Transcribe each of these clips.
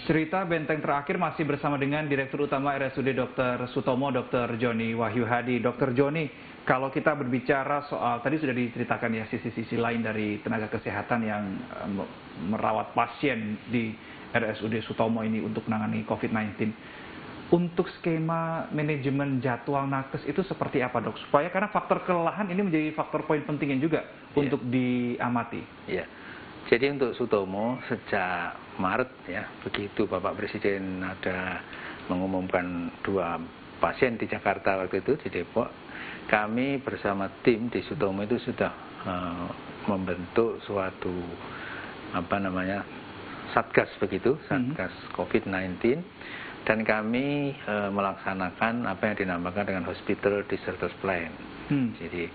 Cerita Benteng Terakhir masih bersama dengan Direktur Utama RSUD Dr. Sutomo, Dr. Joni Wahyu Hadi. Dr. Joni, kalau kita berbicara soal, tadi sudah diceritakan ya sisi-sisi lain dari tenaga kesehatan yang merawat pasien di RSUD Sutomo ini untuk menangani COVID-19. Untuk skema manajemen jadwal nakes itu seperti apa, Dok? Supaya karena faktor kelelahan ini menjadi faktor poin pentingnya juga untuk diamati. Jadi untuk Sutomo sejak Maret ya, begitu Bapak Presiden ada mengumumkan 2 pasien di Jakarta waktu itu di Depok, kami bersama tim di Sutomo itu sudah membentuk suatu satgas begitu, satgas COVID-19, dan kami melaksanakan apa yang dinamakan dengan Hospital Discharge Plan. Jadi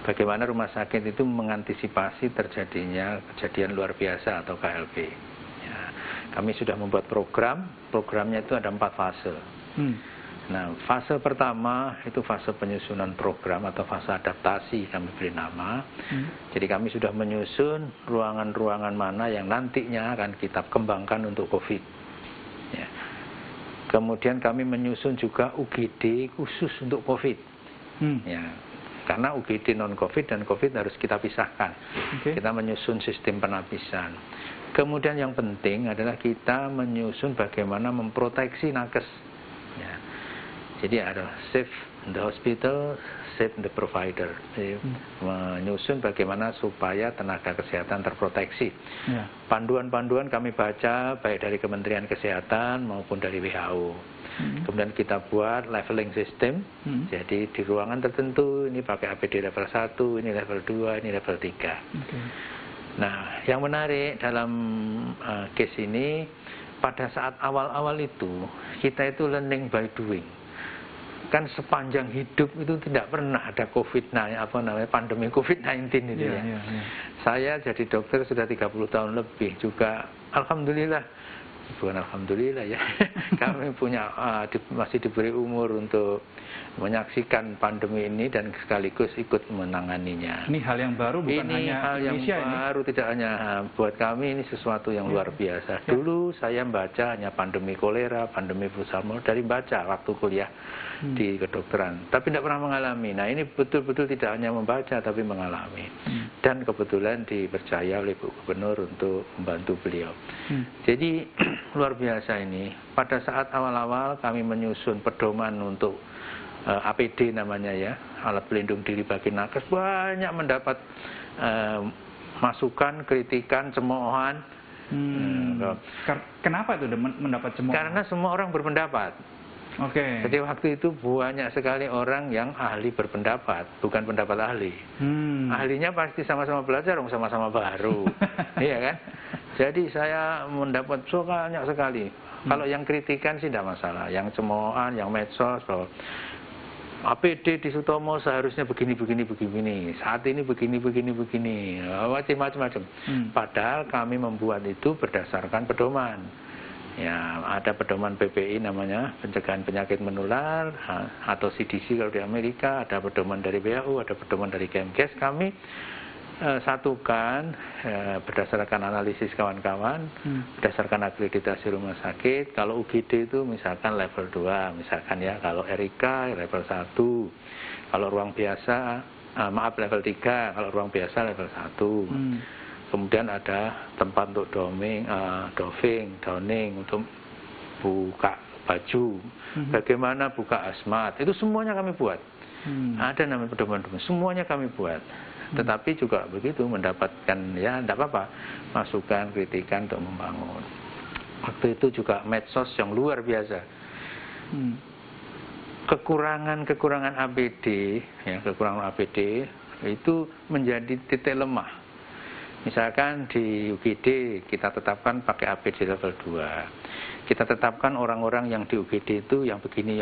bagaimana rumah sakit itu mengantisipasi terjadinya kejadian luar biasa atau KLB. Ya, kami sudah membuat programnya itu ada 4 fase. Nah, fase pertama itu fase penyusunan program atau fase adaptasi kami beri nama. Jadi kami sudah menyusun ruangan-ruangan mana yang nantinya akan kita kembangkan untuk COVID. Ya. Kemudian kami menyusun juga UGD khusus untuk COVID. Ya. Karena UGD non-COVID dan COVID harus kita pisahkan. Kita menyusun sistem penapisan. Kemudian yang penting adalah kita menyusun bagaimana memproteksi nakes. Ya. Jadi ada save the hospital, save the provider. Jadi, menyusun bagaimana supaya tenaga kesehatan terproteksi. Panduan-panduan kami baca baik dari Kementerian Kesehatan maupun dari WHO. Kemudian kita buat leveling system, jadi di ruangan tertentu ini pakai APD level 1, ini level 2, ini level 3. Nah, yang menarik dalam case ini, pada saat awal-awal itu, kita itu learning by doing. Kan sepanjang hidup itu tidak pernah ada pandemi COVID-19 itu ya. Saya jadi dokter sudah 30 tahun lebih juga, alhamdulillah. Bukan alhamdulillah ya, kami masih diberi umur untuk menyaksikan pandemi ini dan sekaligus ikut menanganinya. Ini hal yang baru, bukan hanya hal Indonesia yang baru, tidak hanya buat kami, ini sesuatu yang luar biasa. Dulu saya membaca hanya pandemi kolera, pandemi flu salmonella dari baca waktu kuliah di kedokteran, tapi tidak pernah mengalami. Nah, ini betul-betul tidak hanya membaca tapi mengalami. Dan kebetulan dipercaya oleh Bu Gubernur untuk membantu beliau. Jadi luar biasa ini. Pada saat awal-awal kami menyusun pedoman untuk APD namanya ya, alat pelindung diri bagi nakes, banyak mendapat masukan, kritikan, cemoohan. Kenapa itu mendapat cemoohan? Karena semua orang berpendapat. Jadi waktu itu banyak sekali orang yang ahli berpendapat, bukan pendapat ahli. Ahlinya pasti sama-sama belajar, sama-sama baru, iya kan? Jadi saya mendapat banyak sekali. Kalau yang kritikan sih tidak masalah, yang cemoohan, yang medsos, bahwa APD di Sutomo seharusnya begini, saat ini begini, macam-macam. Padahal kami membuat itu berdasarkan pedoman. Ya, ada pedoman PPI namanya, pencegahan penyakit menular, atau CDC kalau di Amerika, ada pedoman dari WHO, ada pedoman dari Kemkes. Kami satukan berdasarkan analisis kawan-kawan, berdasarkan akreditasi rumah sakit. Kalau UGD itu misalkan level 2, misalkan ya, kalau RIK level 1, kalau ruang biasa, level 3, kalau ruang biasa level 1. Kemudian ada tempat untuk downing untuk buka baju, bagaimana buka hazmat, itu semuanya kami buat. Ada namanya pedoman-pedoman, semuanya kami buat. Tetapi juga begitu mendapatkan, ya tidak apa-apa, masukan, kritikan untuk membangun. Waktu itu juga medsos yang luar biasa. Kekurangan APD, ya, kekurangan APD itu menjadi titik lemah. Misalkan di UGD kita tetapkan pakai APD level 2. Kita tetapkan orang-orang yang di UGD itu yang begini.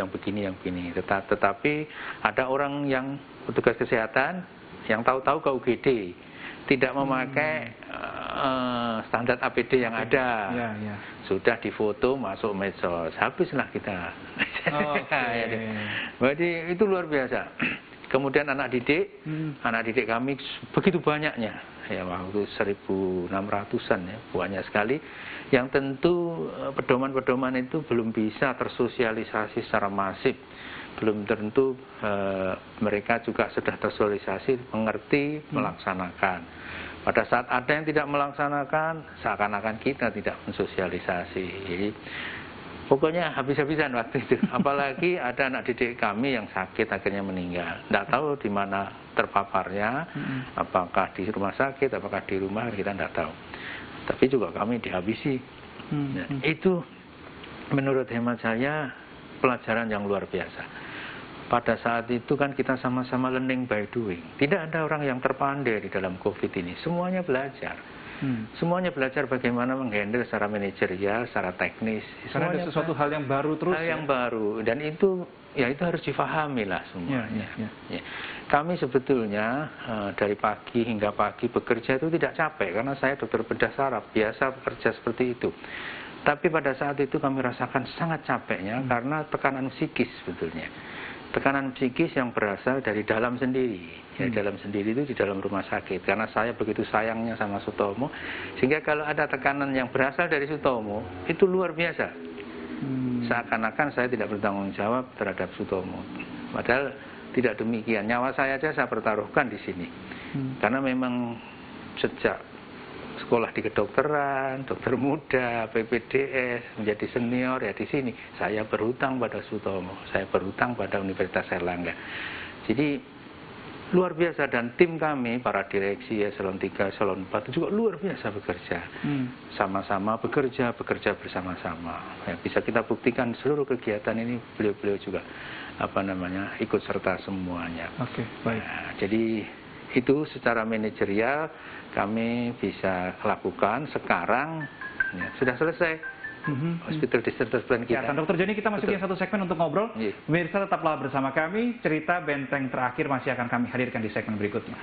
Tetapi ada orang yang petugas kesehatan yang tahu-tahu ke UGD tidak memakai standar APD yang ada. Sudah difoto masuk medsos, habislah kita. Jadi itu luar biasa. Kemudian anak didik kami begitu banyaknya, ya waktu 1.600-an ya, banyak sekali. Yang tentu pedoman-pedoman itu belum bisa tersosialisasi secara masif, belum tentu mereka juga sudah tersosialisasi, mengerti, melaksanakan. Pada saat ada yang tidak melaksanakan, seakan-akan kita tidak mensosialisasi. Jadi pokoknya habis-habisan waktu itu. Apalagi ada anak didik kami yang sakit akhirnya meninggal. Tidak tahu di mana terpaparnya, apakah di rumah sakit, apakah di rumah, kita tidak tahu. Tapi juga kami dihabisi. Nah, itu menurut hemat saya pelajaran yang luar biasa. Pada saat itu kan kita sama-sama learning by doing. Tidak ada orang yang terpandai di dalam COVID ini. Semuanya belajar. Semuanya belajar bagaimana menghandle secara manajerial, secara teknis. Karena ada sesuatu hal yang baru terus. Hal yang baru, dan itu harus difahami lah semuanya. Ya. Kami sebetulnya dari pagi hingga pagi bekerja itu tidak capek, karena saya dokter bedah saraf, biasa bekerja seperti itu. Tapi pada saat itu kami rasakan sangat capeknya karena tekanan psikis sebetulnya. Tekanan psikis yang berasal dari dalam sendiri. Ya, dalam sendiri itu di dalam rumah sakit. Karena saya begitu sayangnya sama Sutomo, sehingga kalau ada tekanan yang berasal dari Sutomo, itu luar biasa. Seakan-akan saya tidak bertanggung jawab terhadap Sutomo. Padahal tidak demikian. Nyawa saya aja saya pertaruhkan di sini. Karena memang sejak sekolah di kedokteran, dokter muda, PPDS, menjadi senior ya di sini. Saya berhutang pada Sutomo, saya berhutang pada Universitas Airlangga. Jadi luar biasa, dan tim kami, para direksi eselon 3, eselon 4 itu juga luar biasa bekerja. Sama-sama bekerja bersama-sama. Ya, bisa kita buktikan seluruh kegiatan ini beliau-beliau juga ikut serta semuanya. Oke, baik. Nah, jadi itu secara manajerial kami bisa lakukan. Sekarang ya, sudah selesai hospital discharge plan kita. Ya, Dr. Joni, kita masukin satu segmen untuk ngobrol. Pemirsa tetaplah bersama kami, cerita benteng terakhir masih akan kami hadirkan di segmen berikutnya.